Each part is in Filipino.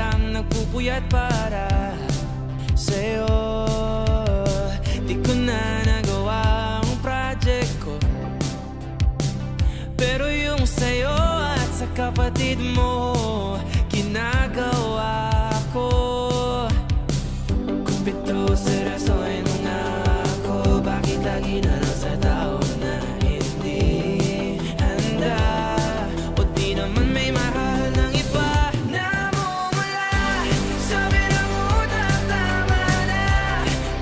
sirang nagpupuyat para sa'yo. Di ko na nagawa ang project ko, pero yung sa'yo at sa kapatid mo ginagawa ko. Kumpito seryoso ay nung ako, bakit lagi na lang sa tao na hindi handa? O di naman may mahal ng iba na mumula. Sabi na muna tama na,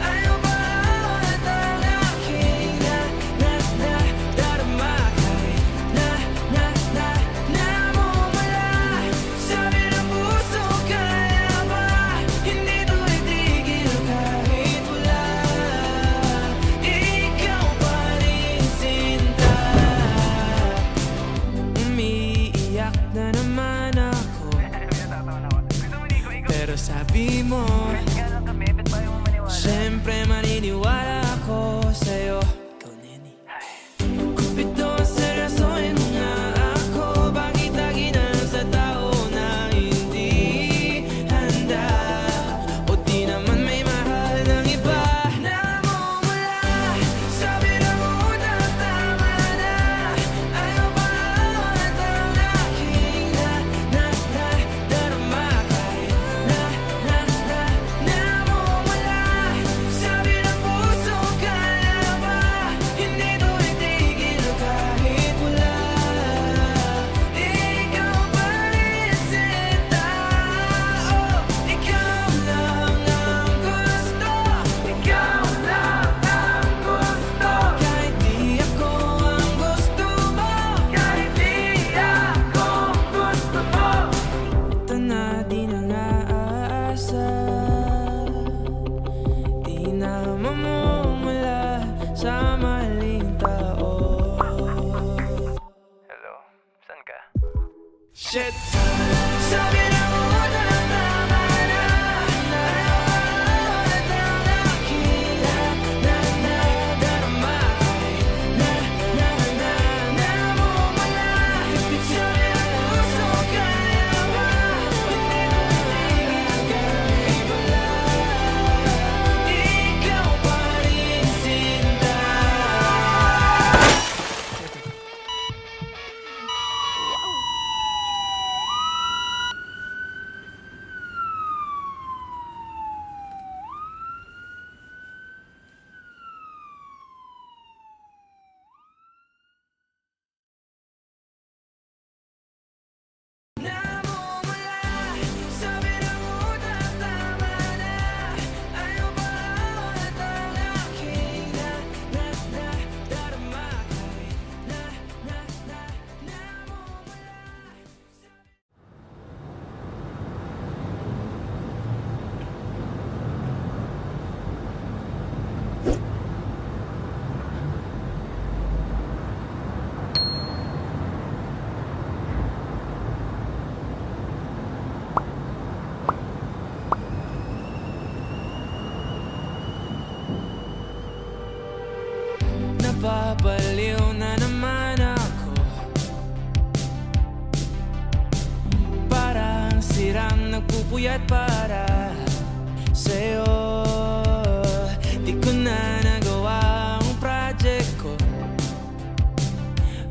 ayaw ba at ang aking darama kahit na mumula. Sabi ng puso kaya ba, hindi to itigil kahit wala. Ikaw pa rin sinta. Umiiyak na naman ako, pero sabi mo siyempre maniniwala ako sa'yo. Ikaw, Neni. Kumpito seryosohin mo nga ako, bakit lagi na lang sa tao na hindi handa? O di naman may mahal ng iba na mumula. Sabi na muna tama na, ayaw ba at ang aking darama kahit na mumula. Sabi ng puso kaya ba, hindi to itigil kahit wala. Ikaw pa rin sinta. Oh, ikaw lang ang gusto, ikaw lang ang gusto. Kahit di ako ang gusto mo, kahit di ako gusto mo. Ito na di na naasa, di na mamumula sa maling tao. Hello, saan ka? Shit! Sabi na muna tama na, ayaw at ang aking darama kahit na mumula. Sabi ng puso kaya ba, hindi to itigil kahit wala. Ikaw pa rin sinta. Namumula, sabi na muna tama na, ayaw ba at ang aking darama kahit namumula. Napapaliw na naman ako, parang sirang nagpupuyat para sa'yo. Di ko na nagawa ang project ko,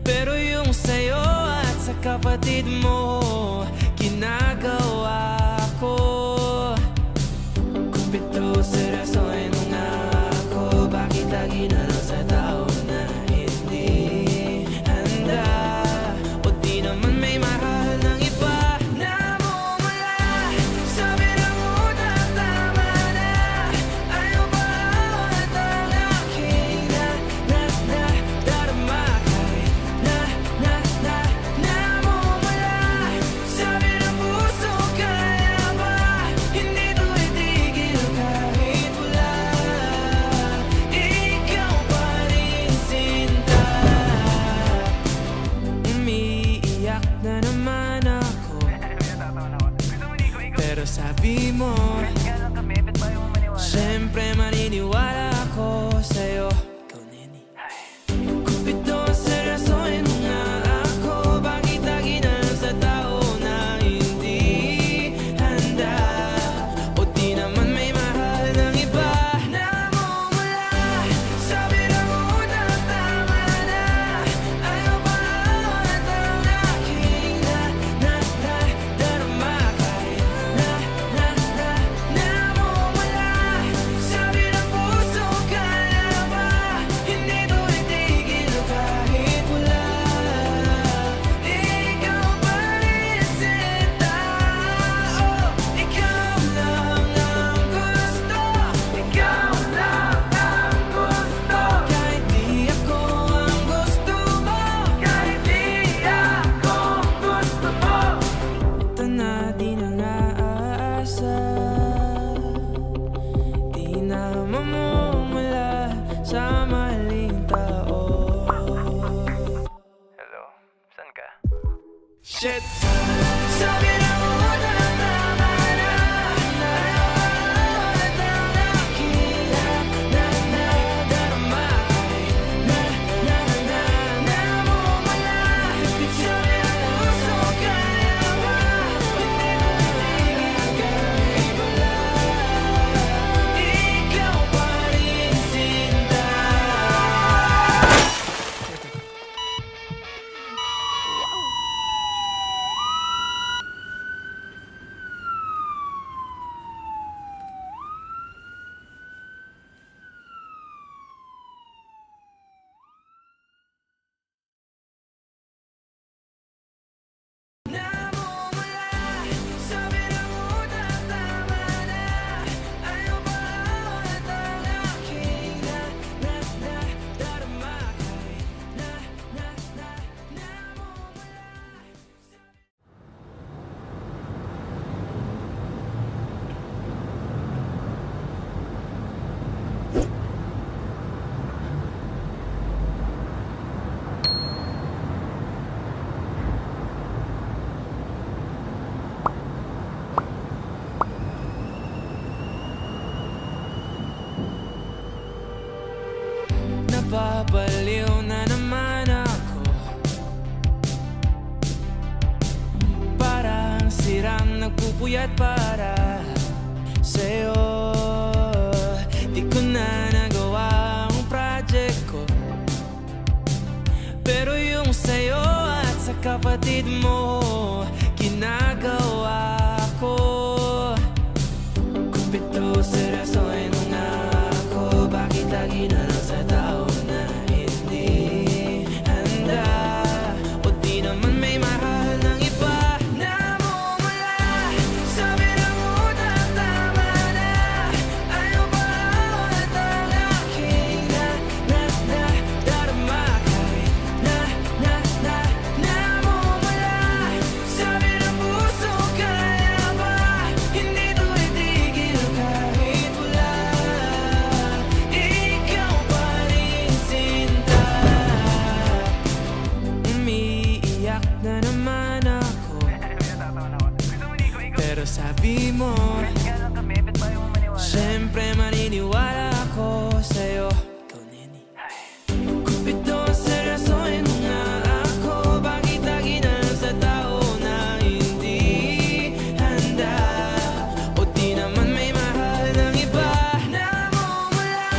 pero yung sa'yo at sa kapatid mo ginagawa ko. Kumpito seryosohin mo nga ako, bakit lagi na lang sa tao na hindi handa? O di naman may mahal ng iba na mumula. Sabi na muna tama na, ayaw ba at ang aking darama kahit na mumula. Sabi ng puso kaya ba, hindi to itigil kahit wala. Ikaw pa rin sinta. Umiiyak na naman ako, pero sabi mo siyempre maniniwala ako sa'yo. Ikaw, Neni. Kumpito seryosohin mo nga ako, bakit lagi na lang sa tao na hindi handa? Napapaliw na naman ako, parang sirang nagpupuyat para sa'yo. Di ko na nagawa ang project ko, pero yung sa'yo at sa kapatid mo ginagawa ko. Kumpito, seryoso, nung ako, bakit lagi na lang sa tao na hindi handa? O di naman may mahal ng iba na mumula. Sabi na muna, tama na. Ayaw ba ulit ang aking darama? Kahit na mumula. Sabi ng puso, kaya ba hindi to itigil kahit wala? Ikaw pa rin, sinta. Umiiyak na naman ako, pero sabi mo siyempre maniniwala ako sa'yo. Ikaw, Neni. Kumpito, seryosohin mo nga ako, bakit lagi na lang sa tao na hindi handa? O di naman may mahal ng iba na mumula.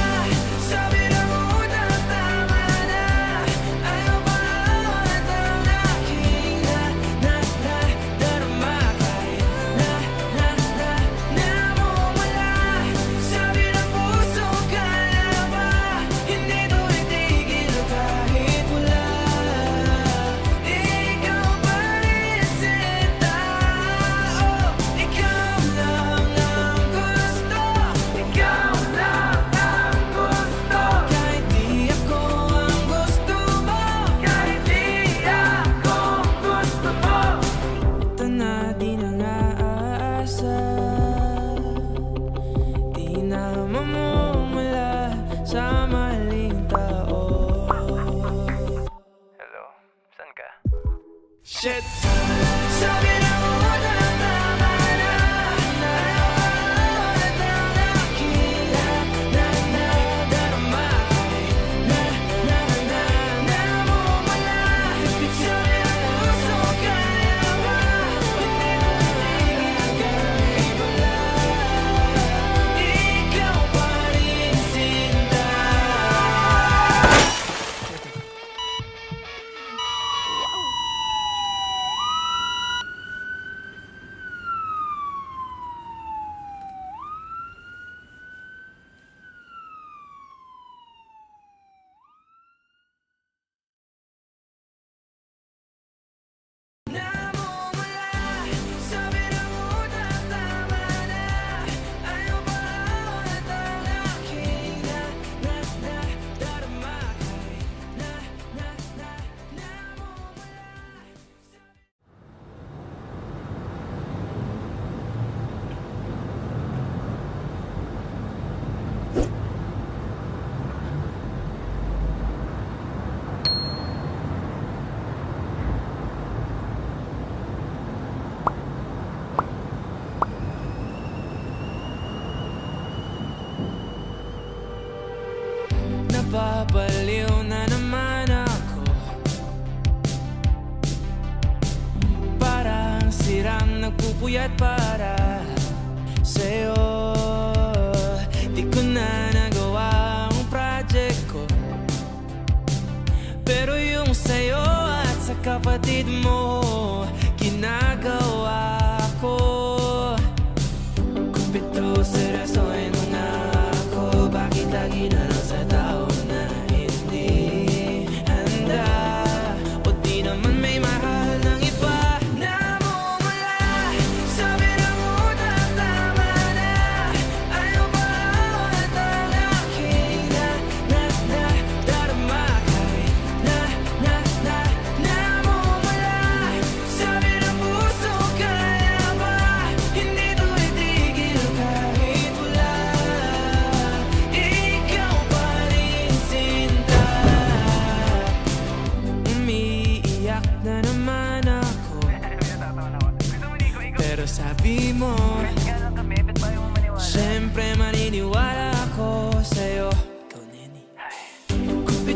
Sabi na muna, tama na. Ayaw ba ulit ang aking darama? Kahit na mumula. Sabi ng puso, kaya ba hindi to itigil kahit wala? Ikaw pa rin, sinta. Oh, ikaw lang ang gusto. Ikaw lang ang gusto. Kahit di ako ang gusto mo. Kahit di ako gusto mo. Ito na, di na naasa. Di na mamumula sa maling tao. Hello, saan ka? Shit! Sabi na muna, tama na. Ayaw ulit ang aking darama. Kahit na mumula. Sabi ng puso, kaya ba hindi mo itigil kahit wala? Ikaw pa rin, sinta. Namumula. Sabi na muna, tama na. Ayaw ba ulit ang aking darama? Kahit namumula. Napapaliw na naman ako, parang sirang nagpupuyat para sa'yo. Di ko na nagawa ang project ko, pero yung sa'yo at sa kapatid mo ginagawa ko. Kumpito, seryosohin mo nga ako, bakit lagi na lang sa tao na hindi handa? O di naman may mahal ng iba na mumula. Sabi na muna, tama na. Ayaw ba ulit ang aking darama? Kahit na mumula. Sabi ng puso, kaya ba hindi to itigil kahit wala? Ikaw pa rin, sinta. Umiiyak na naman ako, pero sabi mo siyempre maniniwala ako sa'yo. Ikaw, Neni. Kumpito,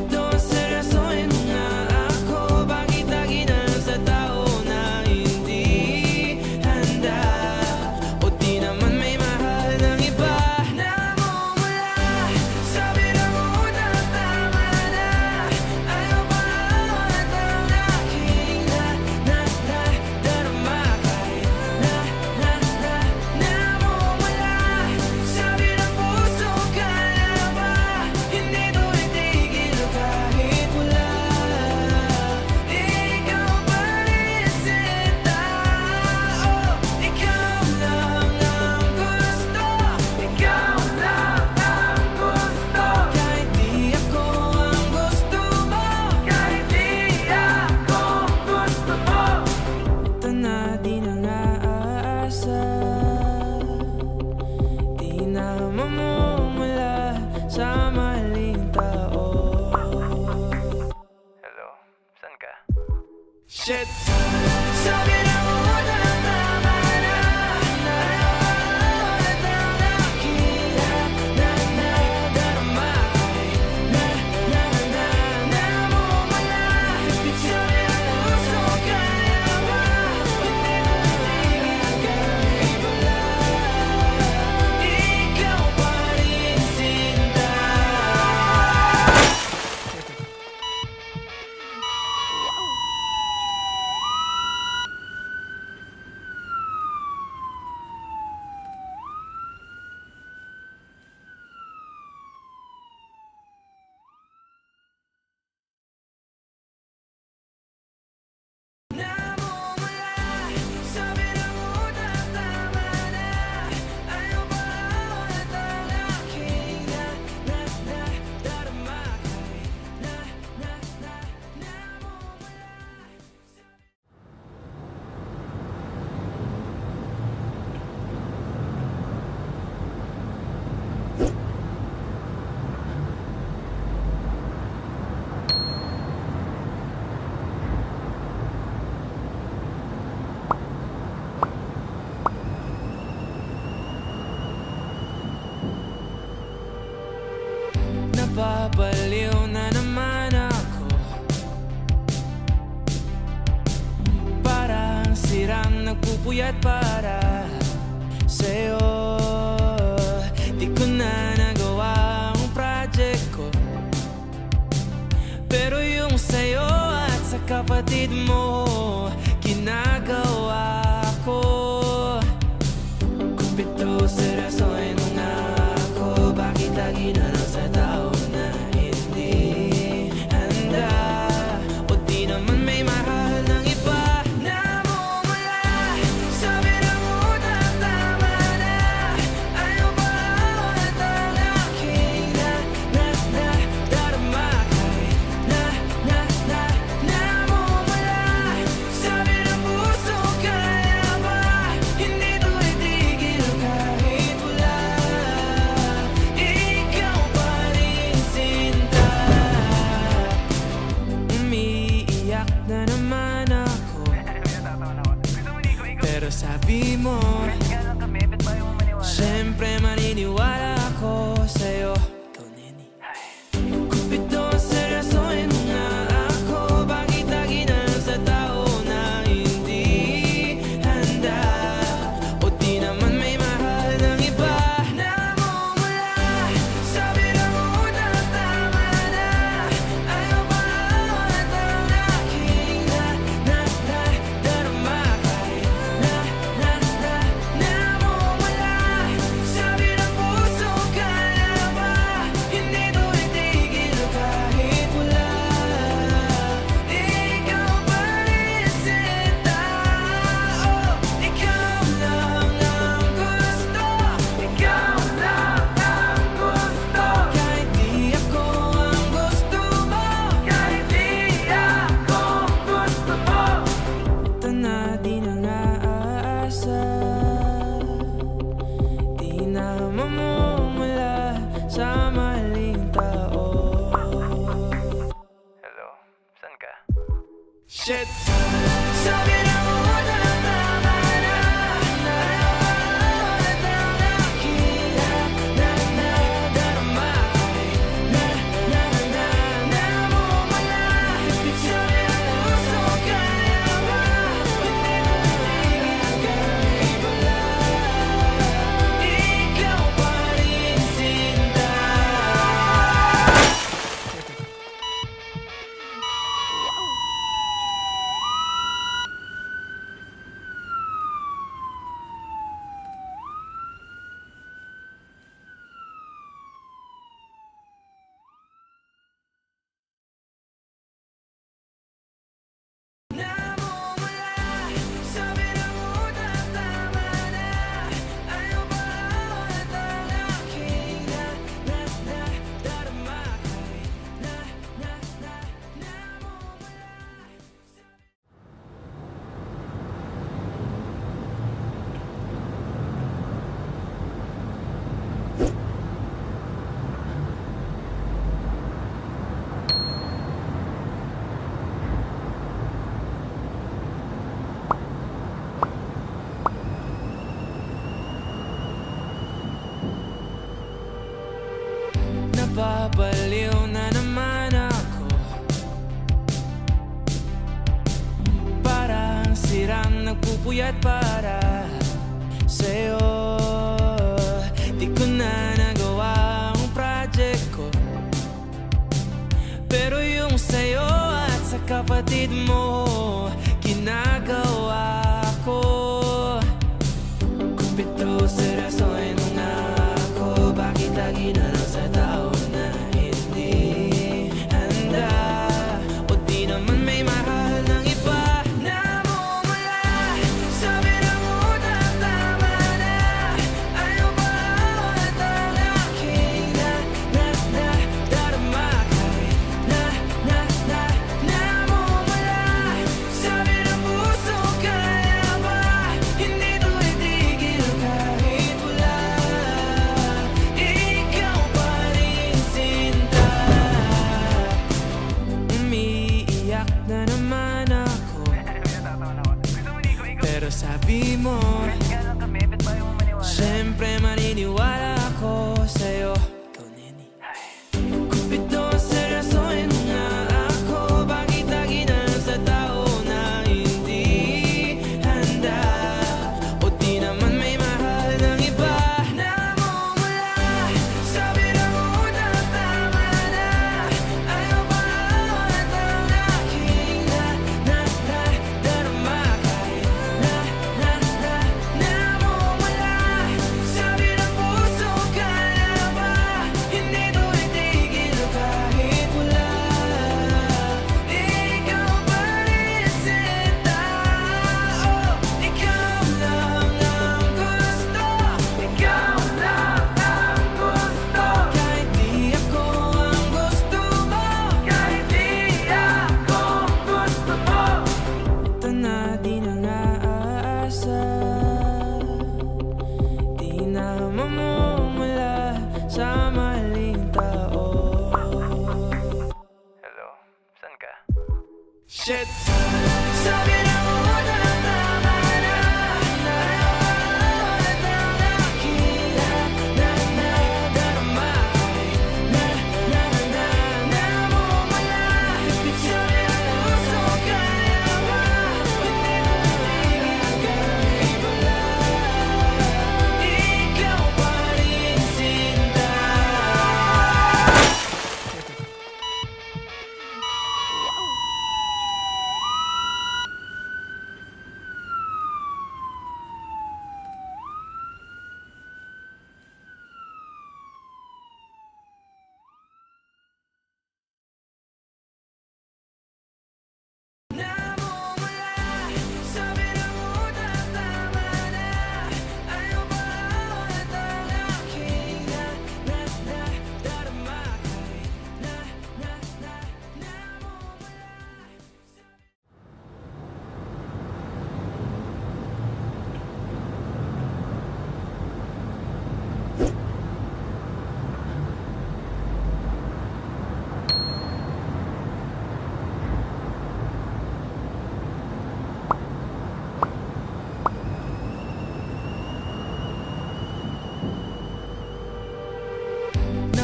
nagpupuyat para sa'yo. Di ko na nagawa ang project ko, pero yung sa'yo at sa kapatid mo ginagawa ko. Kumpito seryoso ay nung ako, bakit lagi na lang sa tao na hindi handa? O di naman may mahal ng iba na mumula. Sabi na muna tama na, ayaw ba at ang aking darama kahit na mumula. Sabi ng puso, kaya ba hindi to itigil kahit wala? Ikaw pa rin sinta. Umiiyak na naman ako, pero sabi mo siyempre maniniwala ako sa'yo. Ikaw, Neni. Kumpito seryosohin mo nga ako, bakit lagi na lang sa tao na hindi handa? O di naman may mahal ng iba na mumula. Sabi na muna tama na, ayaw ba at ang aking darama kahit na mumula. Sabi ng puso, kaya ba hindi to itigil kahit wala? Ikaw pa rin sinta. Oh, ikaw lang ang gusto, ikaw lang ang gusto. Kahit di ako ang gusto mo, kahit di ako gusto mo. Ito na di na naasa, di na mamumula sa maling tao. Hello, saan ka? Shit! Sabi na muna tama na, ayaw at ang aking darama kahit na mumula. Sabi ng puso, kaya ba hindi mo itigil kahit wala? Ikaw pa rin sinta. Namumula, sabi na muna tama na, ayaw ba at ang aking darama kahit namumula. Napapaliw na naman ako, parang sirang nagpupuyat para sa'yo. Di ko na nagawa ang project ko, pero yung sa'yo at sa kapatid mo ginagawa ko. Kumpito seryosohin mo nga ako, bakit lagi na lang sa tao na hindi handa? O di naman may mahal ng iba na mumula. Sabi na muna tama na, ayaw ba at ang aking darama kahit na mumula. Sabi ng puso, kaya ba hindi to itigil kahit wala? Ikaw pa rin sinta. Umiiyak na naman ako, pero sabi mo siyempre maniniwala ako sa'yo. Ikaw, Neni. Kumpito seryosohin mo nga ako, bakit lagi na lang sa tao na hindi handa?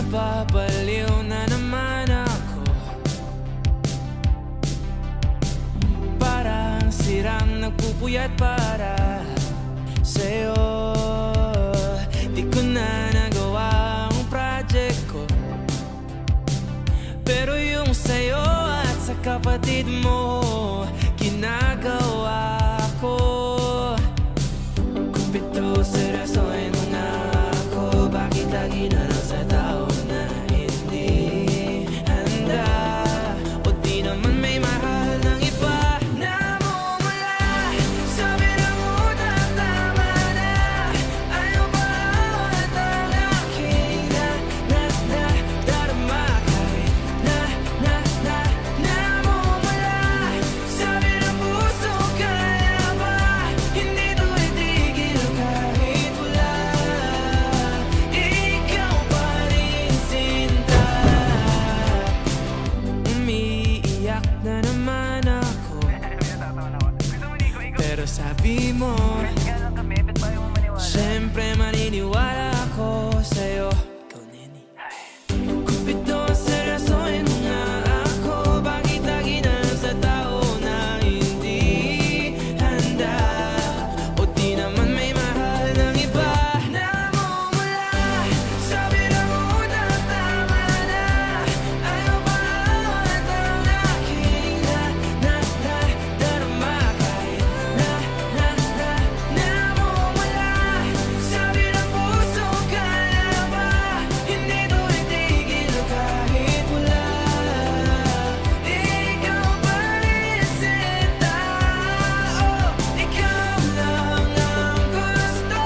Napapaliw na naman ako, parang sirang nagpupuyat para sa'yo. Di ko na nagawa ang project ko, pero yung sa'yo at sa kapatid mo ginagawa ko. Kumpito, seryoso ay nung ako, bakit lagi na lang sa tao na hindi handa? O di naman may mahal ng iba na mumula sa birang utang, tama na. Ayaw ba at ang aking darama kahit namumula sa birang puso? Kaya ba hindi to itigil kahit wala? Ikaw pa rin sinta. Umiiyak na naman ako, pero sabi mo siyempre maniniwala ako sa'yo. Ikaw, Neni. Kumpito, seryosohin mo nga ako, bakit lagi na lang sa tao na hindi handa? O di naman may mahal ng iba na mumula sa birang utang, tama na. Ayaw ba at ang aking darama kahit namumula sa birang puso? Kaya ba hindi to itigil kahit wala? Ikaw pa rin sinta. Oh, ikaw lang ang gusto,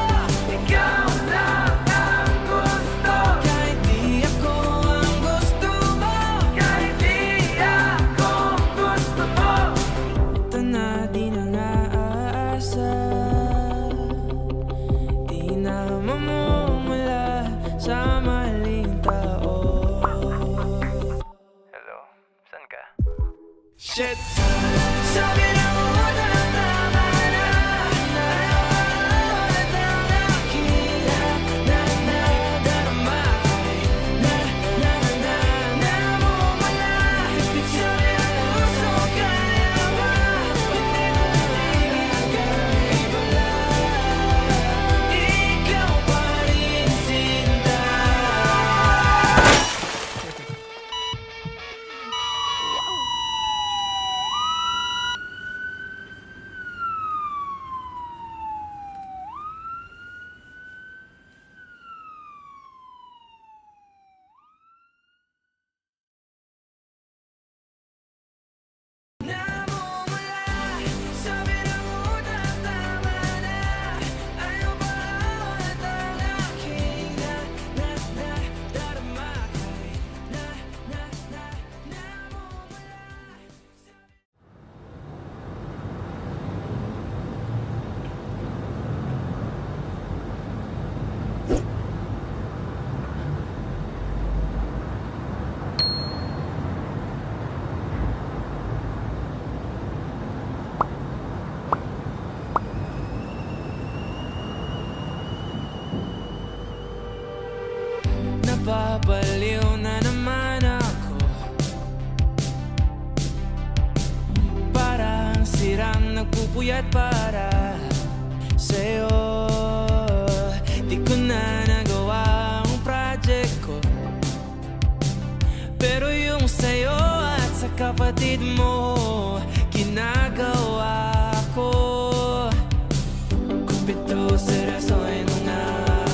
ikaw lang ang gusto. Kahit di ako ang gusto mo, kahit di ako gusto mo. Ito na, di na naasa, di na mamumula sa maling tao. Hello, saan ka? Shit! Sabi na mo na tama na. Ayaw at ang aking darama kahit namumula sa birang puso. Kaya ba hindi mo itigil kahit wala? Ikaw pa rin sinta. Namumula sa birang utang, tama na. Ayaw ba at ang aking darama kahit namumula. Napapaliw na naman ako, parang sirang nagpupuyat para sa'yo. Di ko na nagawa ang project ko, pero yung sa'yo at sa kapatid mo ginagawa ko. Kumpito, seryosohin mo nga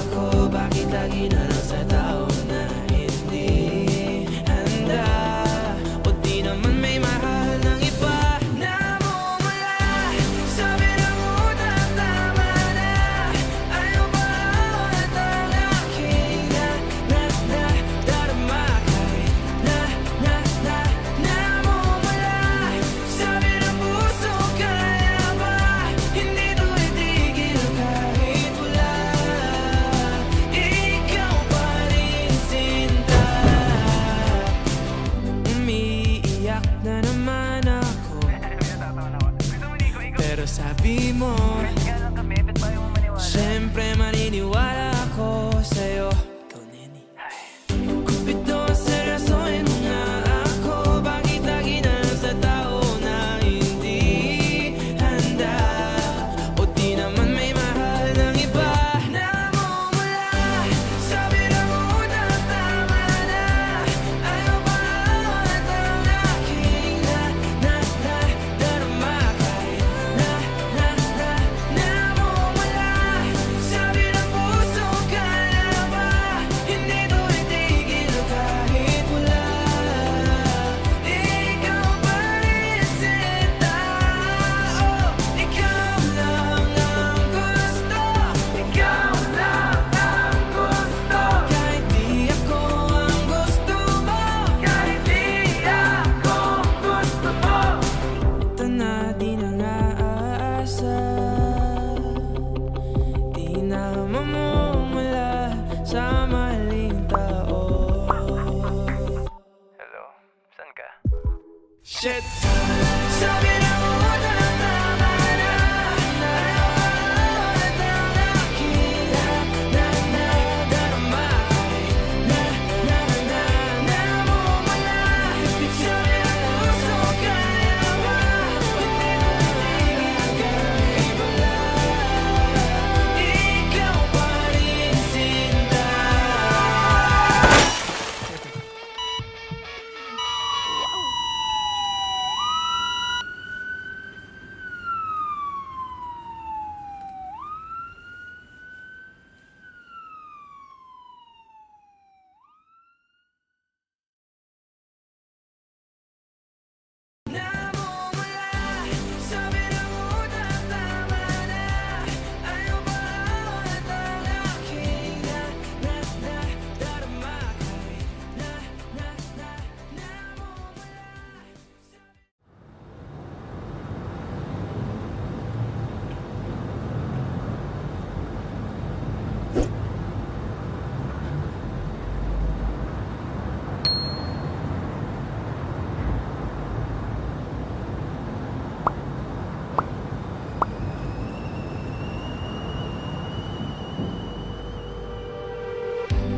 ako, bakit lagi na lang sa tao na hindi handa? O di naman may mahal ng iba na mumula sa birang utang, tama na. Ayaw ba at ang aking darama kahit namumula Shit. Sabi na mo tama na.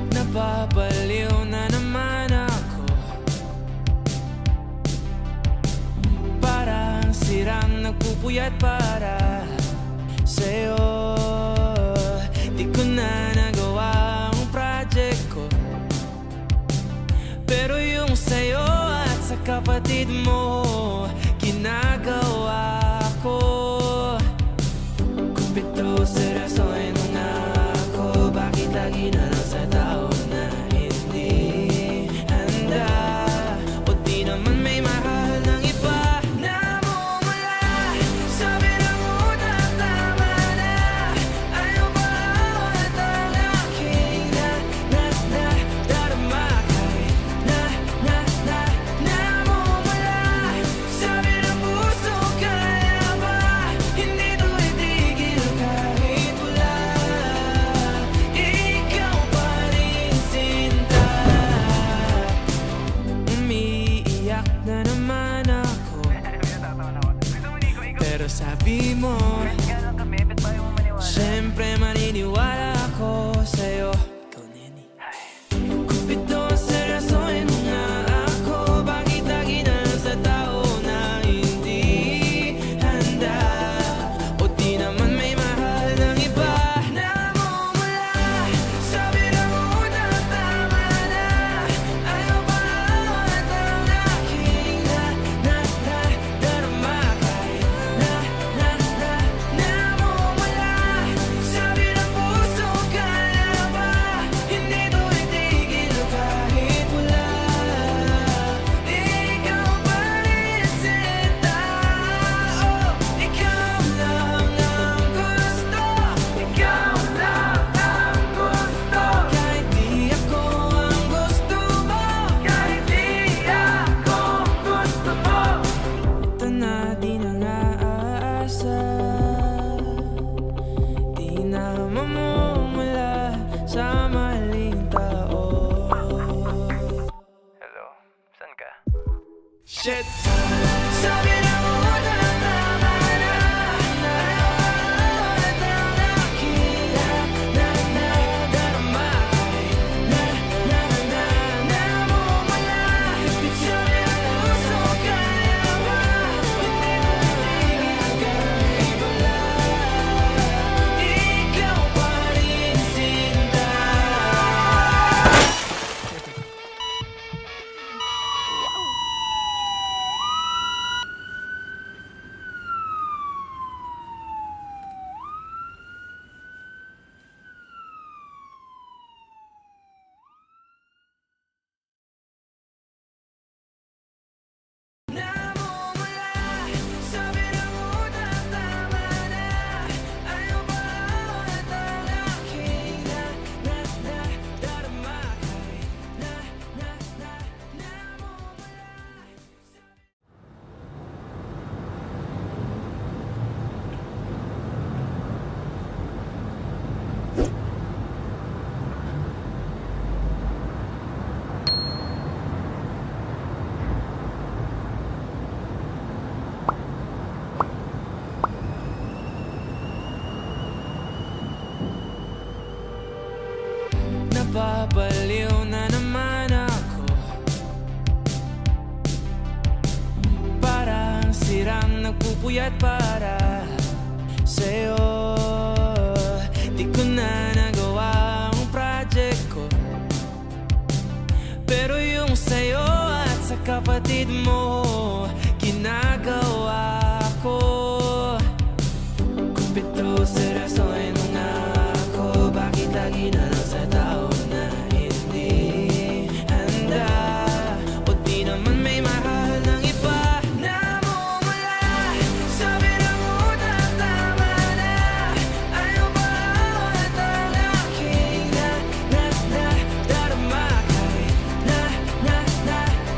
Napapaliw na naman ako. Parang sirang nagpupuyat para sa'yo. Di ko na nagawa ang project ko, pero yung sa'yo at sa kapatid mo ginagawa ko. Kumpito, seryoso, nung ako, bakit lagi na lang sa tao na hindi handa? O di naman may mahal ng iba na mumula. Sabi na mo tama na. Ayaw ba at ang aking darama kahit na mumula. Sabi ng puso, kaya ba hindi to itigil kahit wala? Ikaw pa rin, sinta. Umiiyak na naman ako, pero sabi mo siyempre maniniwala ako sa'yo. Ikaw, Neni. Kumpito, seryosohin mo nga ako. Bakit lagi na lang sa tao na hindi handa? O di naman may mahal ng iba na mumula. Sabi na mo tama na. Ayaw ba at ang aking darama kahit na mumula. Sabi ng puso, kaya ba hindi to itigil kahit wala? Ikaw pa rin, sinta. Oh, ikaw lang ang gusto. Ikaw lang ang gusto. Kahit di ako ang gusto mo. Kahit di ako gusto mo. Ito na, di na naasa. Di na mamumula sa maling tao. Hello, saan ka? Shit. Sabi na mo tama na. At ang aking darama kahit na mumula. Sabi ng puso, kaya ba hindi mo itigil kahit wala? Ikaw pa rin, sinta. Napapaliw na naman ako, parang sirang nagpupuyat para sa'yo. Di ko na nagawa ang project ko, pero yung sa'yo at sa kapatid mo ginagawa ko. Kumpito seryoso nung ako, bakit lagi na lang sa tao na hindi handa? O di naman may mahal ng iba na mumula. Sabi na muna tama na, ayaw ba at ang aking darama kahit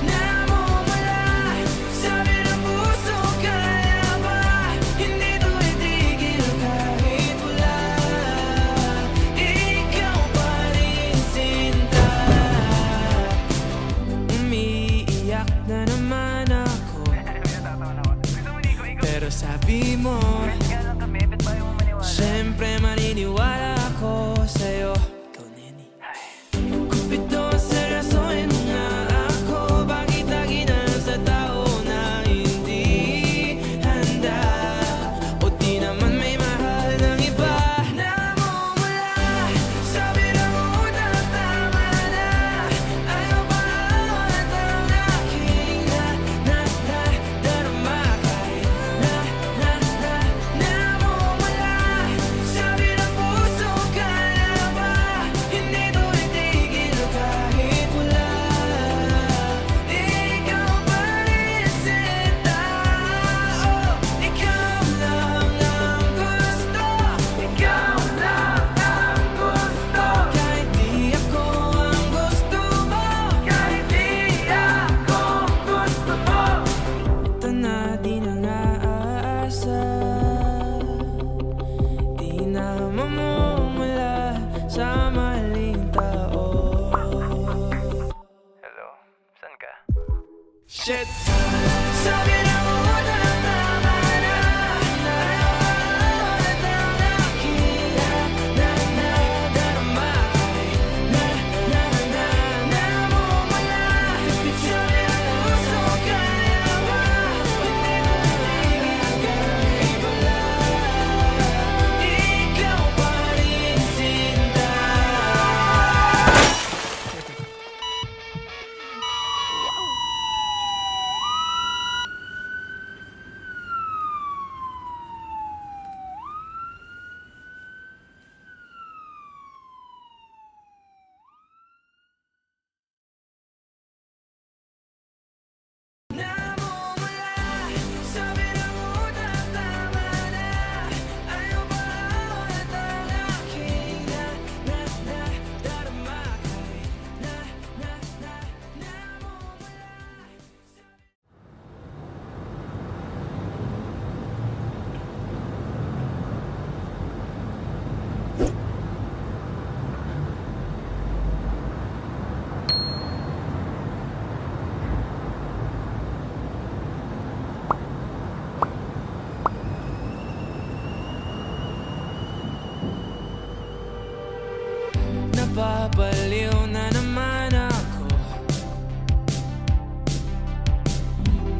namumula. Sabi ng puso, kaya ba hindi to itigil kahit wala? Ikaw pa rin sinta. Umiiyak na naman ako, pero sabi mo siyempre maniniwala ako sa'yo. Ikaw, Neni. Kumpito seryosohin mo nga ako, bakit lagi na lang sa tao na hindi handa? O di naman may mahal ng iba na mumula. Sabi na muna tama na, ayaw ba at ang aking darama kahit namumula. Sabi ng puso, kaya ba hindi to itigil kahit wala? Ikaw pa rin sinta. Oh, ikaw lang ang gusto, ikaw lang ang gusto. Kahit di ako ang gusto mo, kahit di ako gusto mo. Ito na di na naasa, di na mamumula sa maling tao. Hello, saan ka? Shit! Sabi na muna tama na, ayaw at ang aking darama kahit namumula. Sabi ng puso, kaya ba hindi mo itigil kahit wala? Ikaw pa rin sinta. Namumula. Sabi na muna tama na, ayaw ba at ang aking darama kahit namumula. Napapaliw na naman ako,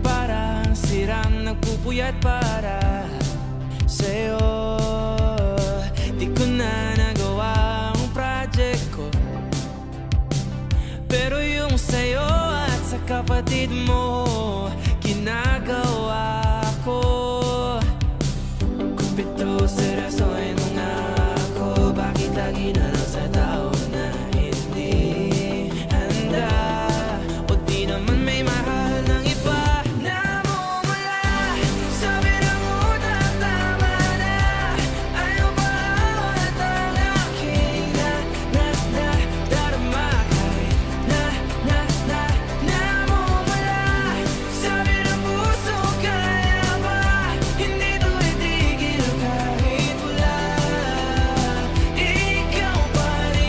parang sirang nagpupuyat para sa'yo. Di ko na nagawa ang project ko, pero yung sa'yo at sa kapatid mo ginagawa ko. Kumpito seryosohin mo nga ako, bakit lagi na lang sa tao na hindi handa? O di naman may mahal ng iba na mumula. Sabi na muna tama na, ayaw ba at ang aking darama kahit namumula. Sabi ng puso, kaya ba hindi to itigil kahit wala? Ikaw pa rin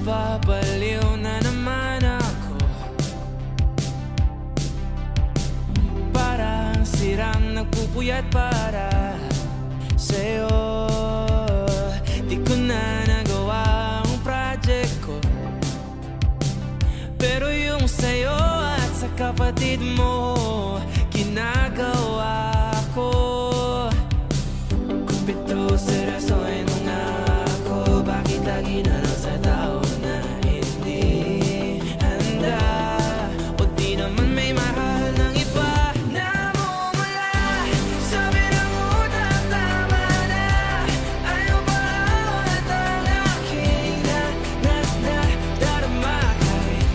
Napapaliw na naman ako, parang sirang nagpupuyat para sa'yo. Di ko na nagawa ang project ko, pero yung sa'yo at sa kapatid mo ginagawa ko. Kumpito seryoso ay nung ako, bakit lagi na lang sa tao na hindi handa? O di naman may mahal ng iba na mumula. Sabi ng utak tama na, ayaw ba at ang aking darama kahit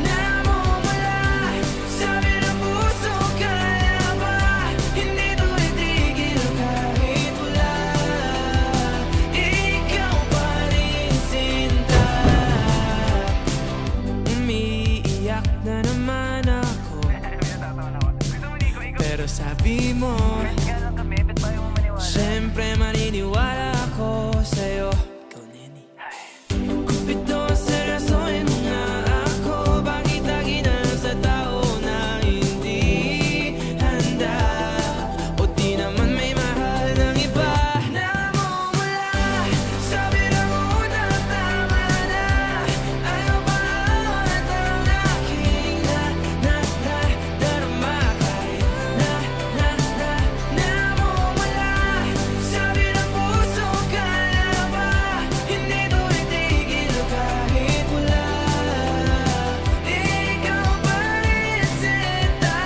namumula. Sabi ng puso kaya ba, hindi to itigil kahit wala. Ikaw pa rin sinta. Umiiyak na naman ako, pero sabi mo siyempre maniniwala ako sa'yo. Ikaw, Neni. Kumpito seryosohin mo nga ako, bakit lagi na lang sa tao na hindi handa? O di naman may mahal ng iba na mumula. Sabi ng utak tama na, ayaw ba at ang aking darama kahit namumula. Sabi ng puso kaya ba, hindi to itigil kahit wala. Ikaw pa rin sinta.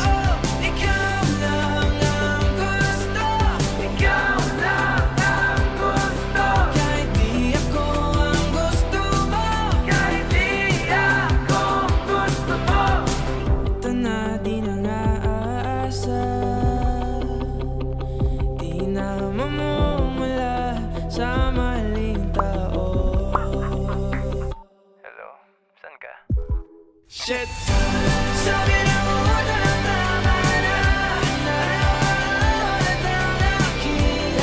Oh, ikaw lang ang gusto, ikaw lang ang gusto. Kahit di ako ang gusto mo, kahit di ako gusto mo. Ito na di na naasa, di na mamumula sa maling tao. Hello, saan ka? Shit! Sabi ng utak tama na, ayaw at ang aking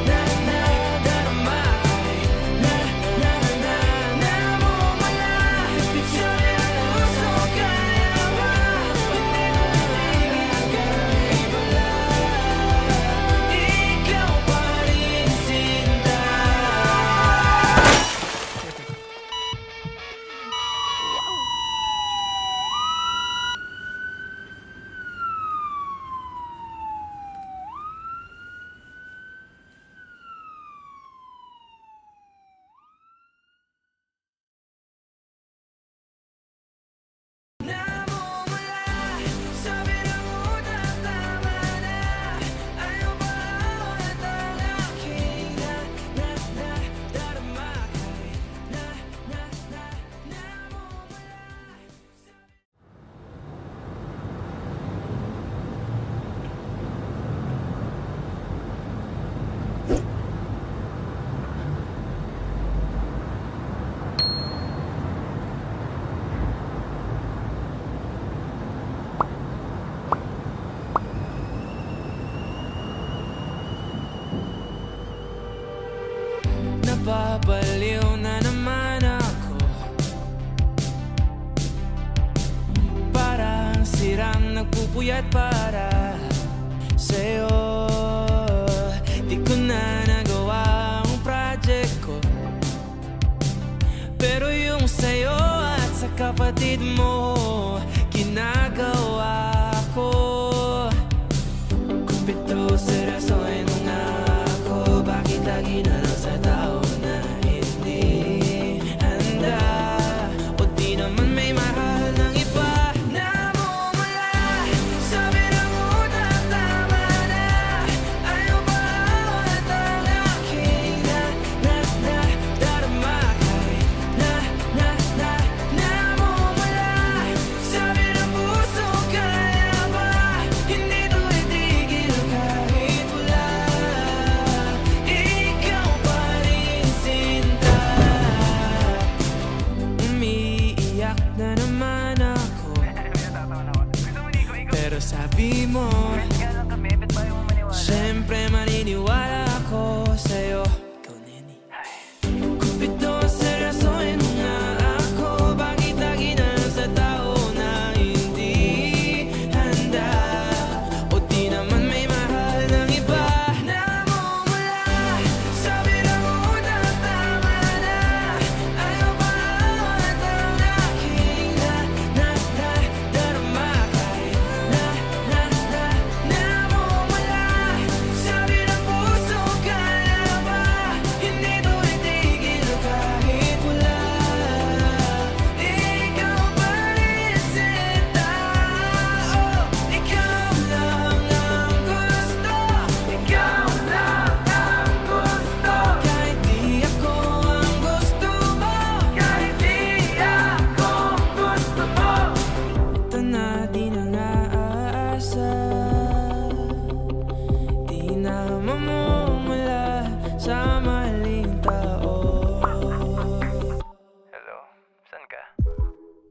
darama kahit namumula. Sabi ng puso kaya ba, hindi mo itigil kahit wala. Ikaw pa rin sinta. Namumula. Sabi ng utak tama na, ayaw ba at ang aking darama kahit namumula. Napapaliw na naman ako, parang sirang nagpupuyat para sa'yo. Di ko na nagawa ang project ko, pero yung sa'yo at sa kapatid mo ginagawa ko. Kumpito seryoso ay nung ako, bakit lagi na lang sa tao na hindi handa? O di naman may mahal ng iba na mumula. Sabi ng utak tama na, ayaw ba at ang aking darama kahit namumula. Kupido seryosohin mo nga ako. Bakit lagi na lang sa tao na hindi handa? O di naman may mahal ng iba. Namumula, sabi na muna tama na. Ayaw pa ulit ang aking darama. Kahit namumula, sabi ng puso kaya ba? Hindi to itigil kahit wala. Ikaw pa rin sinta. Oh, ikaw lang ang gusto. Ikaw lang ang gusto. Kahit di ako ang gusto mo. Kahit di ako gusto mo. Ito na di na naasa. Di na mamumula sa maling tao. Hello, saan ka?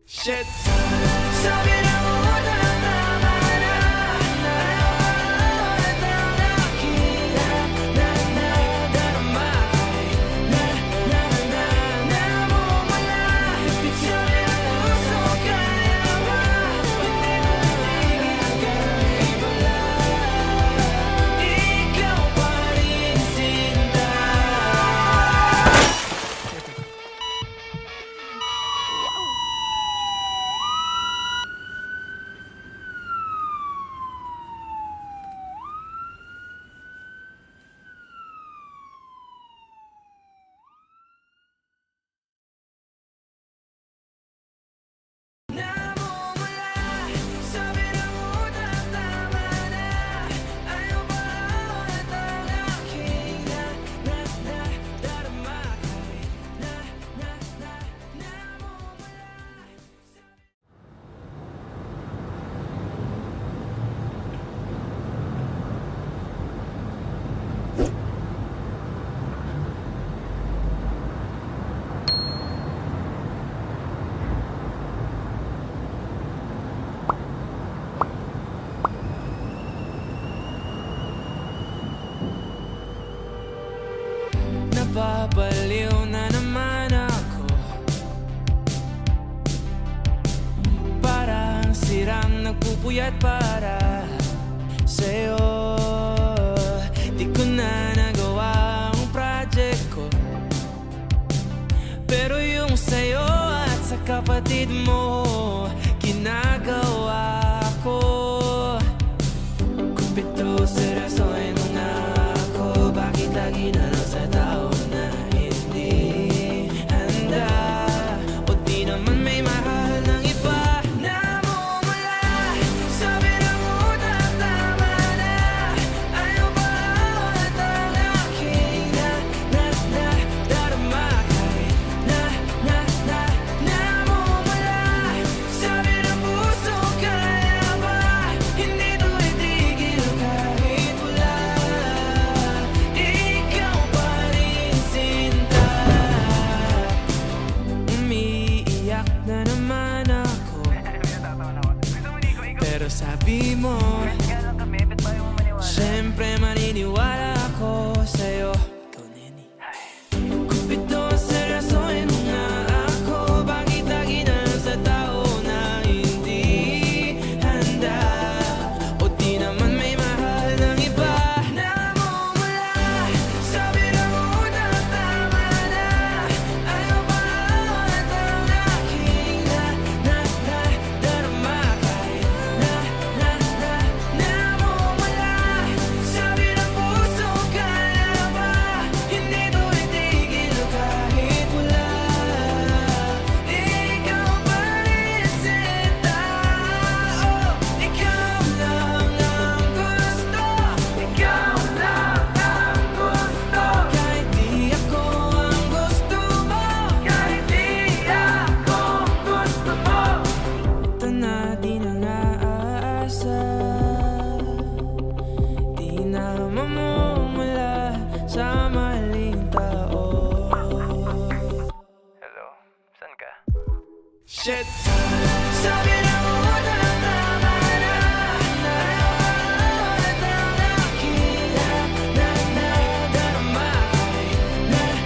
Shit! Sabi na muna tama na. Ayaw ulit ang aking darama. Namumula, sabi ng puso kaya ba? Hindi mo itigil kahit wala. Ikaw pa rin sinta. Namumula, sabi na muna tama na. Ayaw pa ulit ang aking darama. Napapaliw na naman ako. Parang sirang nagpupuyat para sa'yo. Di ko na nagawa ang project ko. Pero yung sa'yo at sa kapatid mo, ginagawa ko. Kupido seryosohin mo nga ako. Bakit lagi na lang sa tao na hindi handa? O di naman may mahal ng iba. Namumula, sabi na muna tama na. Ayaw pa ulit ang aking darama. Kahit namumula, sabi ng puso kaya ba? Hindi to itigil kahit wala. Ikaw pa rin sinta. Umiiyak na naman ako. Pero sabi mo, siyempre maniniwala ako sa'yo. Ikaw, Neni. Kupido seryosohin mo nga ako. Bakit lagi na lang sa tao na hindi handa? O di naman may mahal ng iba. Namumula, sabi na muna tama na. Ayaw pa ulit ang aking darama. Kahit namumula, sabi ng puso kaya ba? Hindi to itigil kahit wala. Ikaw pa rin sinta. Oh, ikaw lang ang gusto. Ikaw lang ang gusto. Kahit di ako ang gusto mo. Kahit di ako gusto mo. Ito na di na naasa. Di na mamumula sa maling tao. Hello, saan ka? Shit! Sabi na muna tama na. Ayaw ulit ang aking darama. Kahit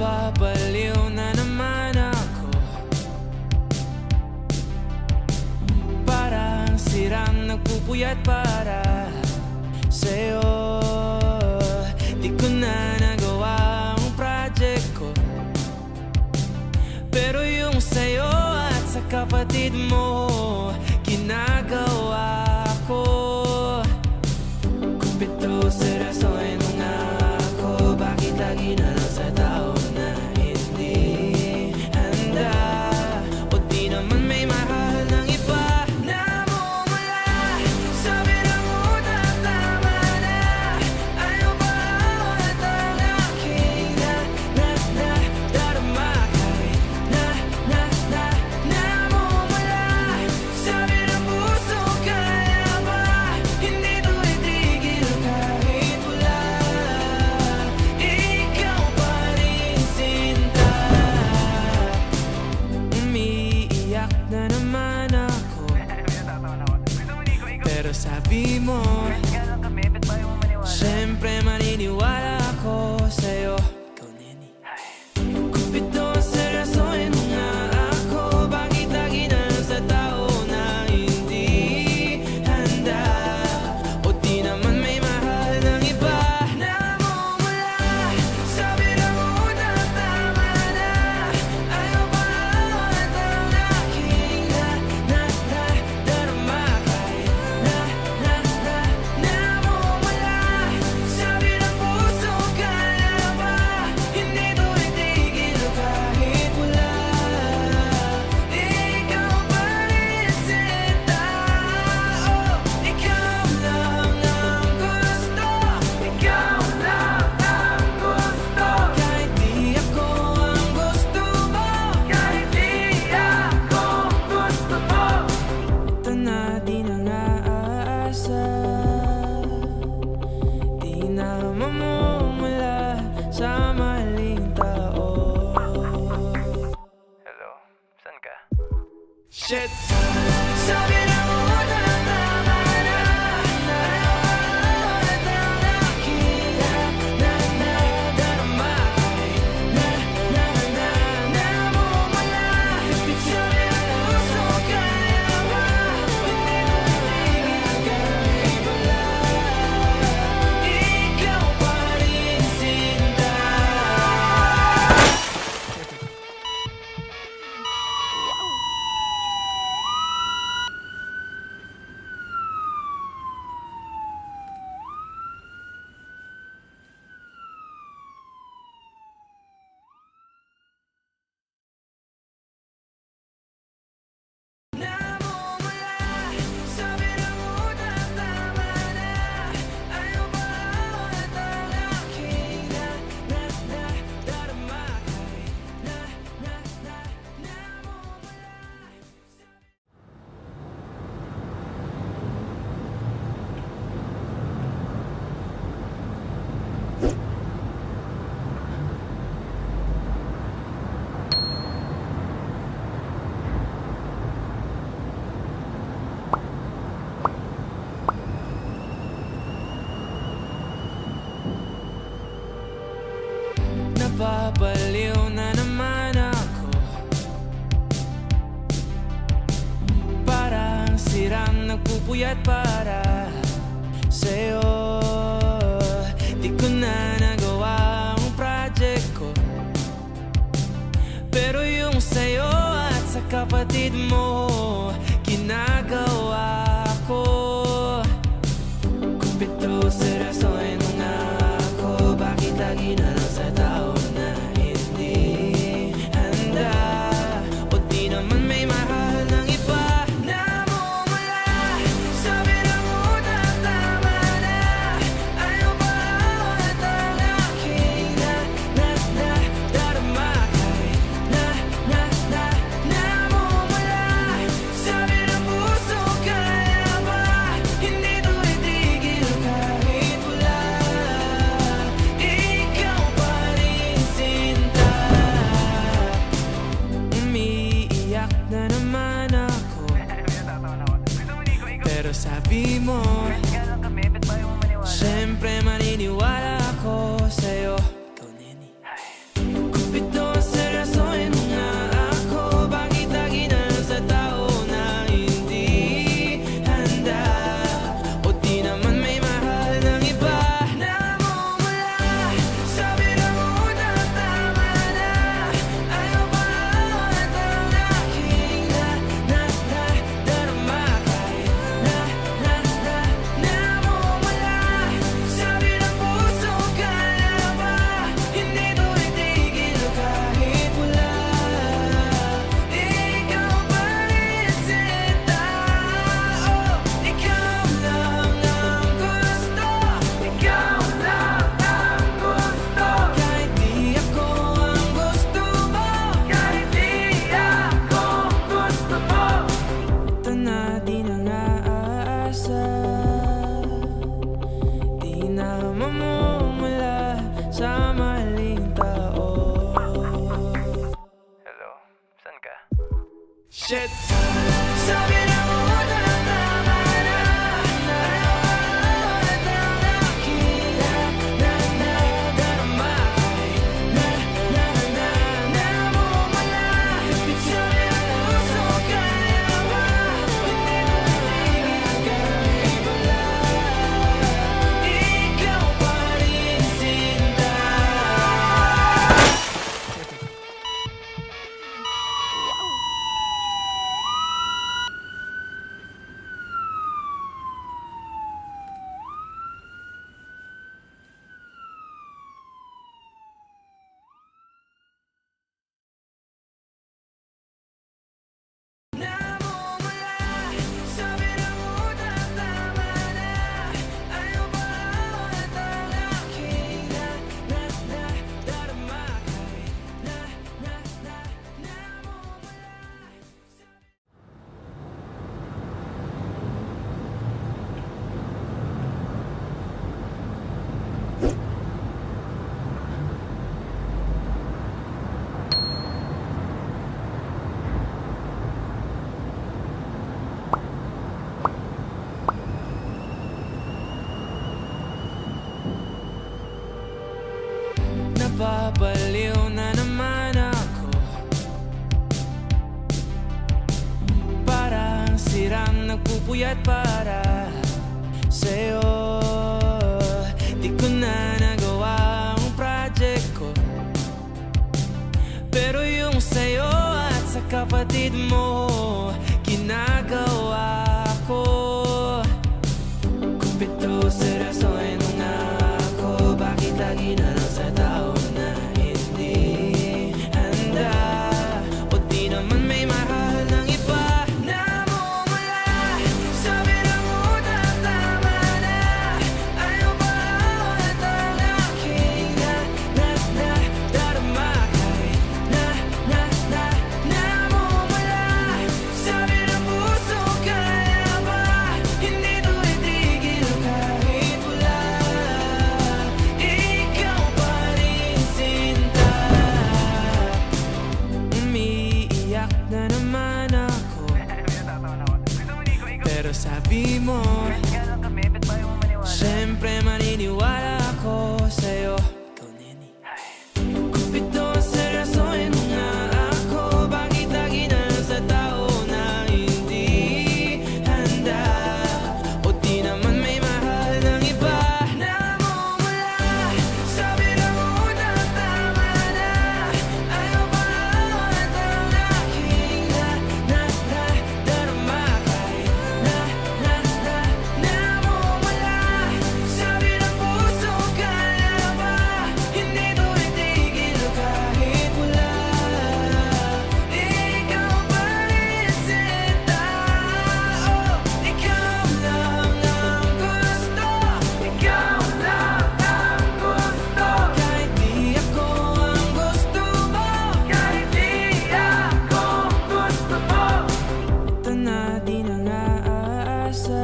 Napapaliw na naman ako, parang sirang nagpupuyat para sa'yo. Di ko na nagawa ang project ko, pero yung sa'yo at sa kapatid mo ginagawa ko. Kumpito seryoso nung ako, bakit lagi na lang sa tao na hindi handa? O di naman may mahal ng iba na mumula sa birang utang. Tama na, ayaw ba at ang aking darama kahit namumula sa birang puso. Kaya ba hindi to itigil kahit wala ikaw pa rin, sinta? Umiiyak na naman ako, pero sabi mo siyempre maniniwala ako sa'yo. Ikaw, Neni. Kumpito seryosohin mo nga ako, bakit lagi na lang sa tao na hindi handa? O di naman may mahal ng iba na mumula sa birang utang. Tama na, ayaw ba at ang aking darama kahit namumula sa birang puso. Kaya ba hindi to itigil kahit wala ikaw pa rin, sinta? Oh, ikaw lang ang gusto, ikaw lang ang gusto. Kahit di ako ang gusto mo, kahit di ako gusto mo. Ito na di na naasa, di na mamumula sa maling tao. Hello, saan ka? Shit, sabi na utang. Tama na, ayaw at ang aking darama kahit namumula sa birang puso. Kaya ba hindi mo itigil kahit wala ikaw pa rin, sinta? Namumula sa birang utang. Tama na, ayaw ba at ang aking darama kahit namumula. Napapaliw na naman ako, parang sirang nagpupuyat para sa'yo. Di ko na nagawa ang project ko, pero yung sa'yo at sa kapatid mo ginagawa ko. Kumpito seryosohin mo nga ako, bakit lagi na lang sa tao na hindi handa? O di naman may mahal ng iba na mumula sa birang utang. Tama na, ayaw ba at ang aking darama kahit namumula ka? Shit, sabi na mo tama na. Napapaliw na naman ako, parang sirang nagpupuyat para sa'yo. Di ko na nagawa ang project ko, pero yung sa'yo at sa kapatid mo ginagawa ko. Kumpito seryoso nung ako, bakit lagi na lang sa tao na hindi handa? O di naman may mahal ng iba. Namumula, sabi na mo tama na. Ayaw ba ulit ang aking darama? Namumula, sabi ng puso, kaya ba hindi to itigil kahit wala? Ikaw pa rin sinta. Umiiyak na naman ako, pero sabi mo siyempre maniniwala ako sa'yo. Ikaw, Neni. Kumpito seryosohin mo nga ako, bakit lagi na lang sa tao na hindi handa? O di naman may mahal ng iba. Namumula, sabi na mo tama na. Ayaw ba ulit ang aking darama? Namumula, sabi ng puso, kaya ba hindi to itigil kahit wala? Ikaw pa rin sinta. Oh, ikaw lang ang gusto. Ikaw lang ang gusto. Kahit di ako ang gusto mo. Kahit di ako gusto mo. Ito na di na naasa,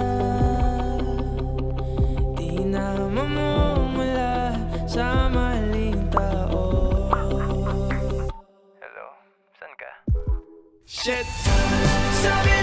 di na mamumula sa maling tao. Hello, saan ka? Shit, sabi